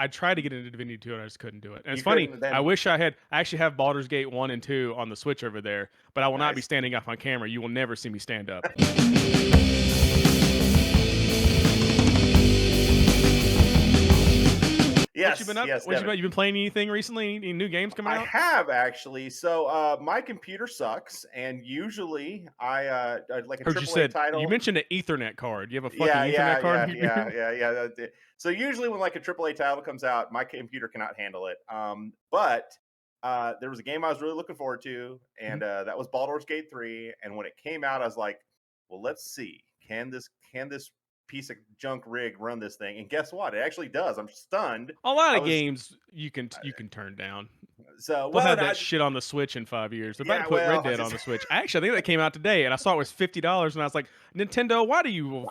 I tried to get into Divinity 2 and I just couldn't do it. And it's You funny. couldn't I then. wish I had. I actually have Baldur's Gate 1 and 2 on the Switch over there, but I will not be Nice. standing up on camera. You will never see me stand up. What you Yes, been up? yes, What Devon. you been playing anything recently? Any new games coming I out? have actually. So my computer sucks, and usually like a Heard you AAA said you title. mentioned an Ethernet card. You have a fucking Yeah, Ethernet yeah, card? yeah, yeah, yeah, yeah. That's it. So usually when like a AAA title comes out, my computer cannot handle it. But there was a game I was really looking forward to, Mhm. and that was Baldur's Gate 3. And when it came out, I was like, well, let's see, can this piece of junk rig run this thing? And guess what? It actually does. I'm stunned. A lot I of was games you can turn down. so They'll well, have and that shit on the Switch in 5 years. They're about to yeah, put well, Red I Dead on just the Switch. Actually, I think that came out today, and I saw it was $50, and I was like, Nintendo, why do you do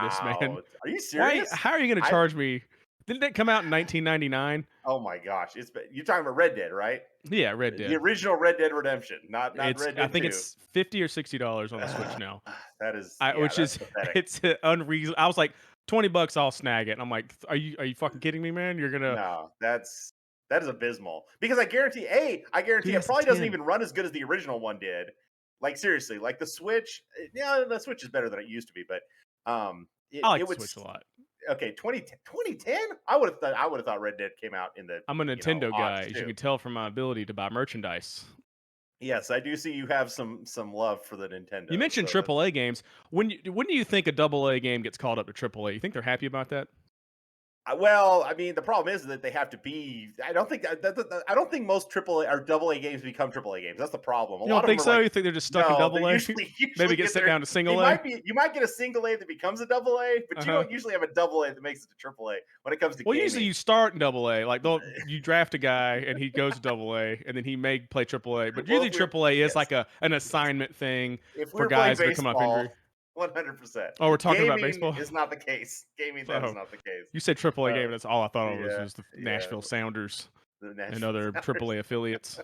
this, man? wow. Are you Why? serious? How are you going to I charge me? Didn't that come out in 1999? Oh my gosh, you're talking about Red Dead, right? Yeah, Red The Dead. original Red Dead Redemption, not It's Red I Dead think 2. it's $50 or $60 on the Switch now. That is, I yeah, which that's is pathetic. it's unreasonable. I was like, $20, I'll snag it. And I'm like, are you fucking kidding me, man? You're gonna No, that is abysmal because I guarantee dude, it that's a probably doesn't 10. even run as good as the original one did. Like seriously, like the Switch, yeah, the Switch is better than it used to be, but it, I like it the would Switch a lot. okay, 2010. I would have thought Red Dead came out in the I'm a Nintendo guy, aughts as you too. can tell from my ability to buy merchandise. Yes, I do see you have some love for the You Nintendo. mentioned So that's AAA games. When do you think a AA game gets called up to AAA? You think they're happy about that? well, I mean, the problem is that they have to be. I don't think most triple A or double A games become triple A games. That's the problem. A You lot don't of them think are so? like, You think they're just stuck in no, they AA? usually Maybe usually get get sent their. down to They single A? might be. You might get a single A that becomes a double A, but you Uh-huh. don't usually have a double A that makes it to triple A when it comes to Well, usually gaming. you start in AA. Like you draft a guy and he goes to AA, and then he may play AAA. But Well, usually if we were AAA is yes, like an yes, assignment thing if we for were playing guys that are coming off baseball, injury. 100%. Oh, we're talking about Gaming baseball. is not the case. Gaming that is So not the case. you said AAA Uh, game. That's all I thought of yeah, was the yeah. Nashville Sounders The and Nashville other Sounders. AAA affiliates.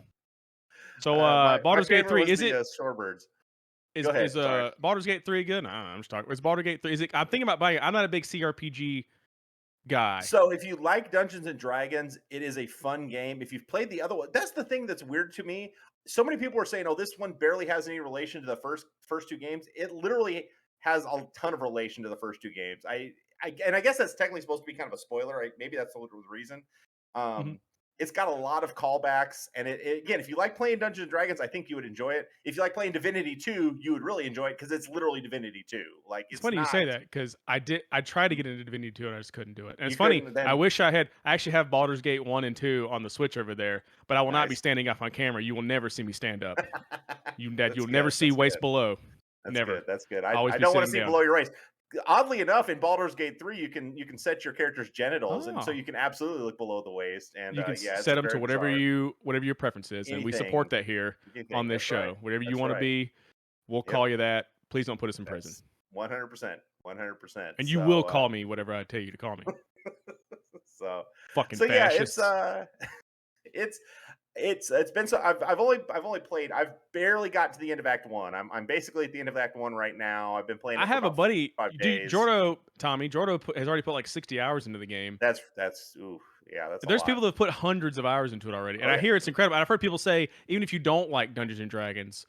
So My Baldur's Gate favorite 3 was is the it Shorebirds. Go is ahead. Sorry. Baldur's Gate 3 good? No, I'm just talking. Is Baldur's Gate 3 is it? I'm thinking about buying it. I'm not a big CRPG guy. So if you like Dungeons and Dragons, it is a fun game. If you've played the other one, that's the thing that's weird to me. So many people are saying, "Oh, this one barely has any relation to the first two games." It literally has a ton of relation to the first two games. And I guess that's technically supposed to be kind of a spoiler. Maybe that's the reason. Mhm. Um, it's got a lot of callbacks, and again, if you like playing Dungeons and Dragons, I think you would enjoy it. If you like playing Divinity 2, you would really enjoy it because it's literally Divinity 2. Like It's it's funny you not. say that because I tried to get into Divinity 2 and I just couldn't do it. And it's You funny. couldn't I then. wish I actually have Baldur's Gate 1 and 2 on the Switch over there, but I will not be Nice. standing up on camera. You will never see me stand up. That's You'll never good. see That's waist good. below. That's Never. good. That's good. I'll always I be don't want to sitting see down. below your waist. Oddly enough, in Baldur's Gate 3, you can set your character's genitals, and so Oh. you can absolutely look below the waist. And You can yeah, it's set them to very bizarre. whatever your preference is, and we support Anything, that here on anything. this That's right. show. Whatever you That's want to right. be, we'll Yep. call you that. Please don't put us in prison. That's 100%. 100%. And you will call me whatever I tell you to call me. So Fucking so yeah, it's fascists. it's it's been so I've only played I've barely got to the end of Act 1. I'm basically at the end of Act 1 right now. I've been playing I it for have a about buddy, 5 days. Jordo has already put like 60 hours into the game. That's ooh, yeah, that's a There's lot. people that have put hundreds of hours into it already, and Oh I yeah. hear it's incredible. I've heard people say even if you don't like Dungeons and Dragons,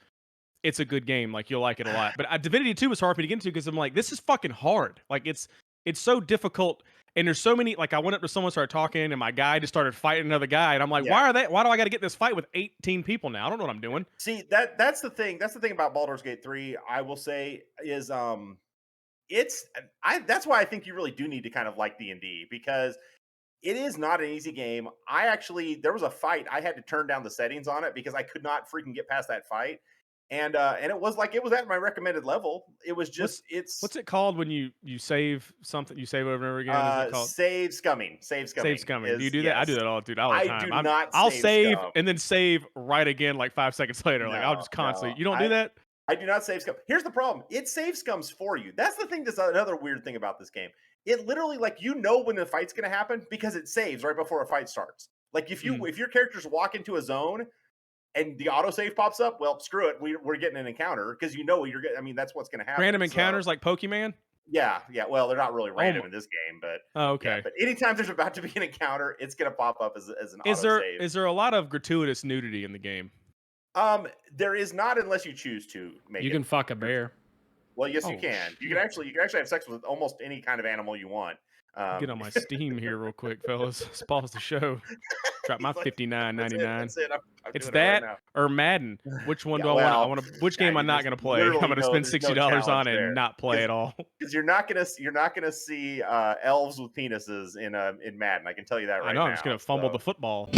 it's a good game. Like you'll like it a lot. But Divinity 2 was hard for me to get into because I'm like, this is fucking hard. Like it's so difficult. And there's so many. Like I went up to someone, started talking, and my guy just started fighting another guy, and I'm like, Yeah. why do I got to get this fight with 18 people now? I don't know what I'm doing. See, that's the thing. That's the thing about Baldur's Gate 3, I will say, is it's I that's why I think you really do need to kind of like D&D because it is not an easy game. I actually there was a fight I had to turn down the settings on it because I could not freaking get past that fight. And it was like it was at my recommended level. It was just What's what's it called when you save something you save over and over again? Is it called save scumming. Save save scumming scumming? Do you is do that? I do yes. that all the I time. do not I'll save save scum. and then save right again like 5 seconds later. Like I'll No, just no. constantly. You don't do I that? I do not save scum. Here's the problem. It saves scums for you. That's the thing that's another weird thing about this game. It literally like you know when the fight's gonna happen because it saves right before a fight starts. Like Mhm. if your characters walk into a zone and the autosave pops up, well, screw it. We're getting an encounter because you know you're getting. I mean, that's what's gonna happen. Random So encounters like Pokemon. Yeah, yeah. Well, they're not really Oh my, random in this game, but oh, yeah. okay. But anytime there's about to be an encounter, it's gonna pop up as an Is auto there save. is there a lot of gratuitous nudity in the game? There is not unless you choose to make You it. can fuck a bear. Well, yes, you Oh can. shit. You can actually have sex with almost any kind of animal you want. Get on my Steam here real quick, fellas. Let's pause the show. Drop my he's like, $59.99. that's it. That's it. I'm It's doing it right that now. or Madden. Which one Yeah. do I want? I Well, want to. Which game am I not there's going to play? I'm literally going to spend there's no $60 challenge on and there not play at all. because you're not gonna see elves with penises in Madden. I can tell you that I right know. I'm just now. going to fumble So the football.